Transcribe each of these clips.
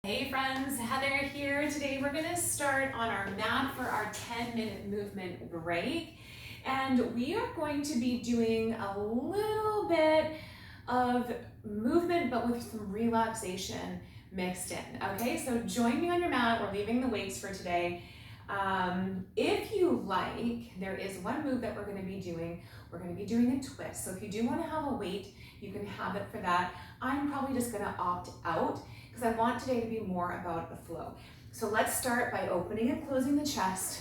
Hey friends, Heather here. Today we're gonna start on our mat for our 10-minute movement break. And we are going to be doing a little bit of movement, but with some relaxation mixed in, okay? So join me on your mat. We're leaving the weights for today. If you like, there is one move that we're gonna be doing. We're gonna be doing a twist. So if you do wanna have a weight, you can have it for that. I'm probably just gonna opt out because I want today to be more about the flow. So let's start by opening and closing the chest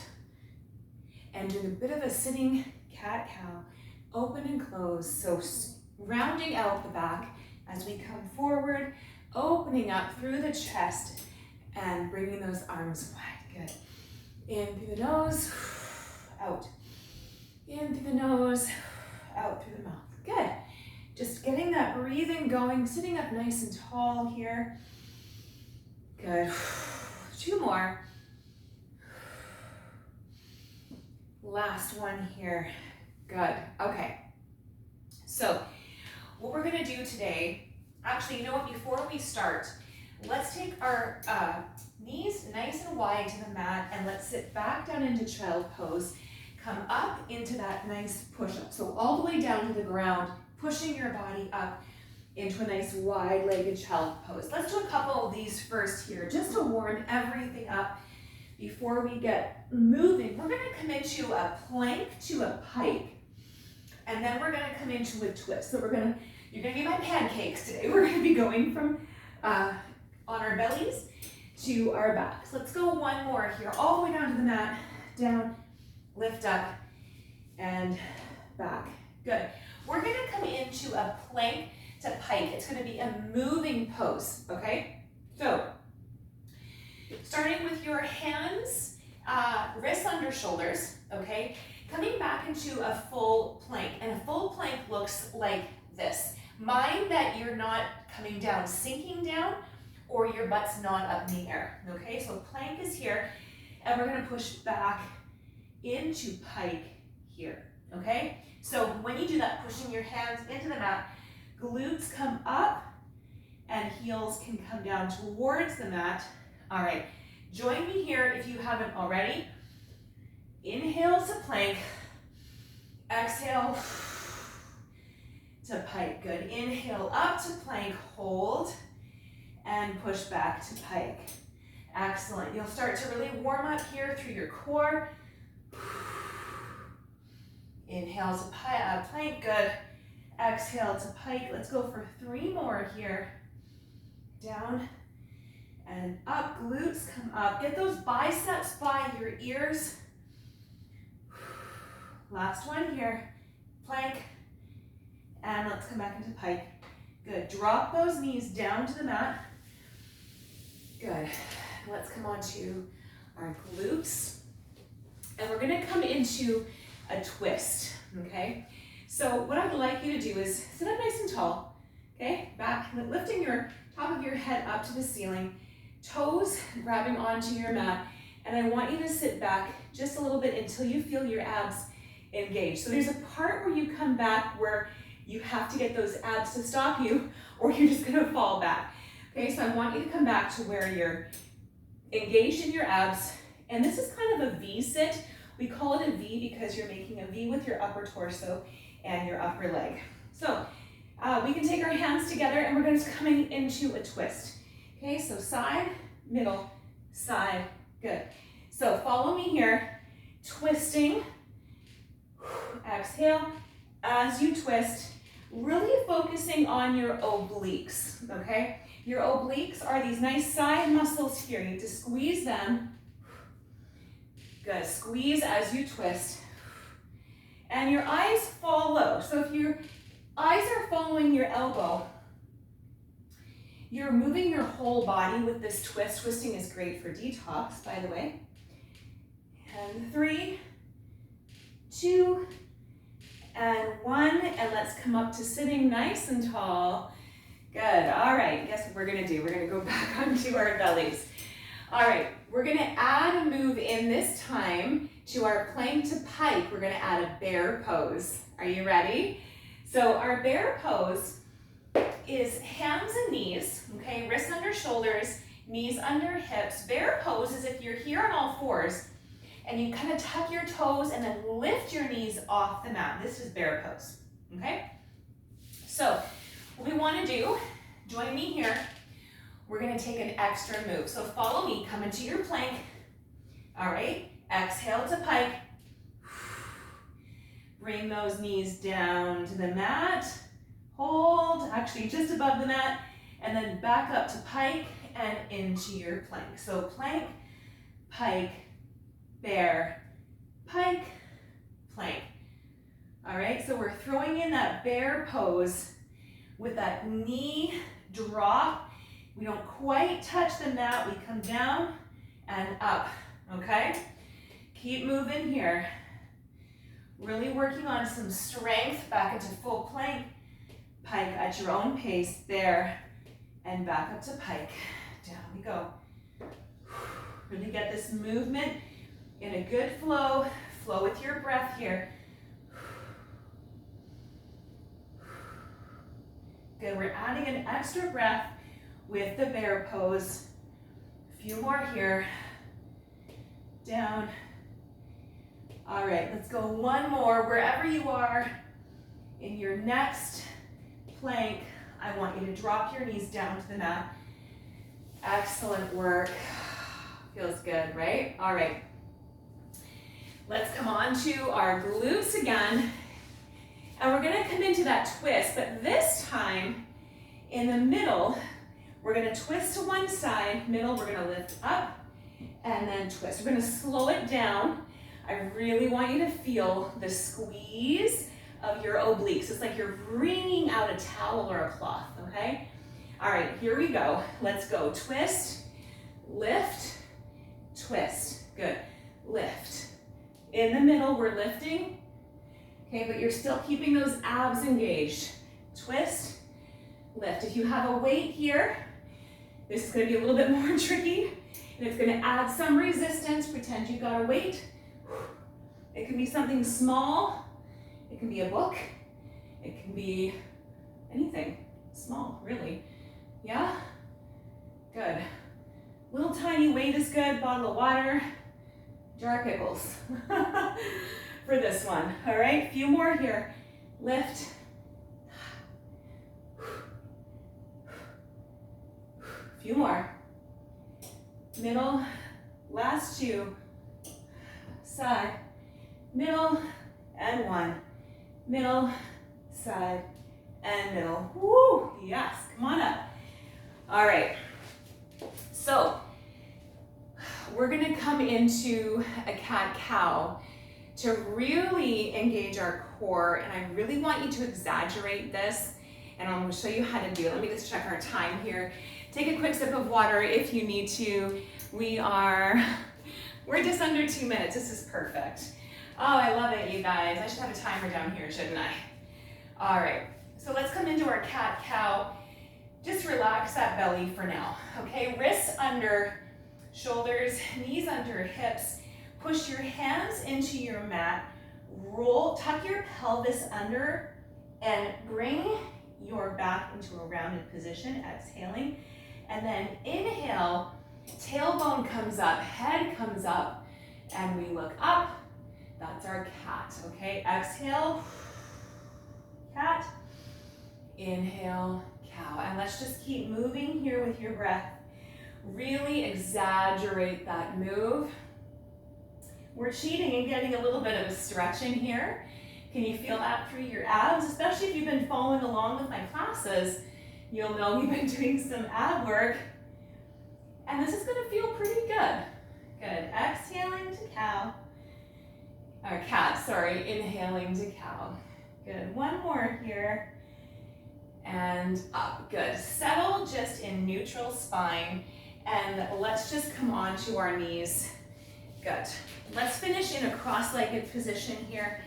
and doing a bit of a sitting cat-cow, open and close. So rounding out the back as we come forward, opening up through the chest and bringing those arms wide. Good. In through the nose, out. In through the nose, out through the mouth. Good. Just getting that breathing going, sitting up nice and tall here. Good. 2 more. Last one here. Good. Okay. So what we're gonna do today, actually, you know what, before we start, let's take our knees nice and wide to the mat and let's sit back down into child pose. Come up into that nice push-up. So all the way down to the ground, pushing your body up into a nice wide-legged child pose. Let's do a couple of these first here, just to warm everything up before we get moving. We're gonna come into a plank to a pike, and then we're gonna come into a twist. So you're gonna be my pancakes today. We're gonna be going from on our bellies to our backs. Let's go one more here, all the way down to the mat, down, lift up, and back. Good. We're gonna come into a plank to pike. It's gonna be a moving pose, okay? So, starting with your hands, wrists under shoulders, okay? Coming back into a full plank, and a full plank looks like this. Mind that you're not coming down, sinking down, or your butt's not up in the air, okay? So plank is here, and we're gonna push back into pike here, okay? So when you do that, pushing your hands into the mat, glutes come up and heels can come down towards the mat. All right, join me here if you haven't already. Inhale to plank, exhale to pike. Good, inhale up to plank, hold, and push back to pike. Excellent, you'll start to really warm up here through your core. Inhale to plank, good. Exhale to pike. Let's go for 3 more here. Down and up, glutes come up. Get those biceps by your ears. Last one here, plank. And let's come back into pike. Good, drop those knees down to the mat. Good, let's come on to our glutes. And we're gonna come into a twist, okay? So what I'd like you to do is sit up nice and tall, okay? Back, lifting your top of your head up to the ceiling, toes grabbing onto your mat, and I want you to sit back just a little bit until you feel your abs engaged. So there's a part where you come back where you have to get those abs to stop you, or you're just gonna fall back. Okay, so I want you to come back to where you're engaged in your abs, and this is kind of a V sit. We call it a V because you're making a V with your upper torso and your upper leg. So we can take our hands together and we're going to coming into a twist. Okay, so side, middle, side, good. So follow me here, twisting, exhale, as you twist, really focusing on your obliques, okay? Your obliques are these nice side muscles here. You have to squeeze them. Good, squeeze as you twist. And your eyes follow. So if your eyes are following your elbow, you're moving your whole body with this twist. Twisting is great for detox, by the way. And 3, 2, and 1. And let's come up to sitting nice and tall. Good, all right, guess what we're gonna do? We're gonna go back onto our bellies. All right, we're gonna add a move in this time to our plank to pike. We're gonna add a bear pose. Are you ready? So our bear pose is hands and knees, okay, wrists under shoulders, knees under hips. Bear pose is if you're here on all fours and you kind of tuck your toes and then lift your knees off the mat. This is bear pose, okay? So what we want to do, join me here, we're going to take an extra move. So follow me, come into your plank. All right, exhale to pike. Bring those knees down to the mat. Hold, actually just above the mat, and then back up to pike and into your plank. So plank, pike, bear, pike, plank. All right, so we're throwing in that bear pose with that knee drop. We don't quite touch the mat. We come down and up, okay? Keep moving here. Really working on some strength back into full plank. Pike at your own pace, bear, and back up to pike. Down we go. Really get this movement in a good flow. Flow with your breath here. Good, we're adding an extra breath with the bear pose. A few more here. Down. All right, let's go one more. Wherever you are in your next plank, I want you to drop your knees down to the mat. Excellent work. Feels good, right? All right. Let's come on to our glutes again. And we're gonna come into that twist, but this time in the middle, we're gonna twist to one side, middle, we're gonna lift up and then twist. We're gonna slow it down. I really want you to feel the squeeze of your obliques. It's like you're wringing out a towel or a cloth, okay? All right, here we go. Let's go. Twist, lift, twist. Good. Lift. In the middle, we're lifting. Okay, but you're still keeping those abs engaged. Twist, lift. If you have a weight here, this is gonna be a little bit more tricky, and it's gonna add some resistance. Pretend you got a weight. It can be something small. It can be a book. It can be anything small, really. Yeah? Good. Little tiny weight is good. Bottle of water, jar of pickles for this one. All right, few more here. Lift. Few more. Middle, last two. Side, middle, and one. Middle, side, and middle. Woo, yes, come on up. All right, so we're gonna come into a cat-cow to really engage our core, and I really want you to exaggerate this, and I'm gonna show you how to do it. Let me just check our time here. Take a quick sip of water if you need to. We're just under 2 minutes. This is perfect. Oh, I love it, you guys. I should have a timer down here, shouldn't I? All right, so let's come into our cat-cow. Just relax that belly for now, okay? Wrists under shoulders, knees under hips. Push your hands into your mat. Roll, tuck your pelvis under, and bring your back into a rounded position, exhaling. And then inhale, tailbone comes up, head comes up, and we look up. That's our cat, okay? Exhale, cat. Inhale, cow. And let's just keep moving here with your breath. Really exaggerate that move. We're cheating and getting a little bit of a stretch in here. Can you feel that through your abs? Especially if you've been following along with my classes, you'll know we've been doing some ab work. And this is gonna feel pretty good. Good, exhaling to cow. Or cat, sorry, inhaling to cow. Good, one more here. And up, good. Settle just in neutral spine. And let's just come onto our knees. Good. Let's finish in a cross-legged position here.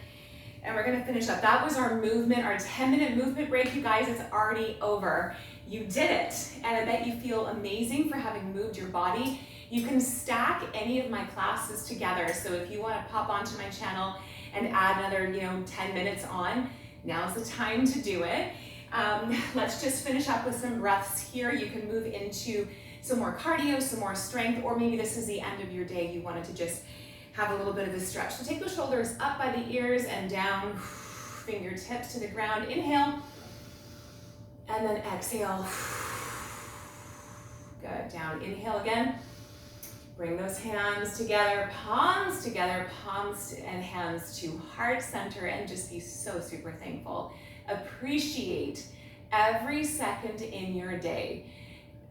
And we're gonna finish up. That was our movement, our 10-minute movement break. You guys, it's already over. You did it. And I bet you feel amazing for having moved your body. You can stack any of my classes together. So if you wanna pop onto my channel and add another 10 minutes on, now's the time to do it. Let's just finish up with some breaths here. You can move into some more cardio, some more strength, or maybe this is the end of your day, you wanted to just have a little bit of a stretch. So take the shoulders up by the ears and down, fingertips to the ground. Inhale, and then exhale. Good, down. Inhale again. Bring those hands together, palms and hands to heart center, and just be so super thankful. Appreciate every second in your day.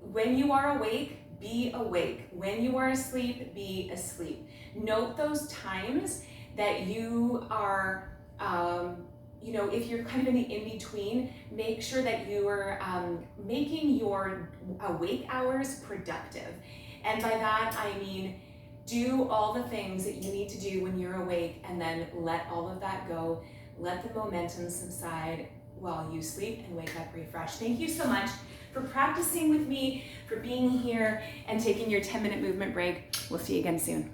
When you are awake, be awake. When you are asleep, be asleep. Note those times that you are, if you're kind of in the in-between, make sure that you are making your awake hours productive. And by that, I mean, do all the things that you need to do when you're awake, and then let all of that go. Let the momentum subside while you sleep and wake up refreshed. Thank you so much for practicing with me, for being here and taking your 10-minute movement break. We'll see you again soon.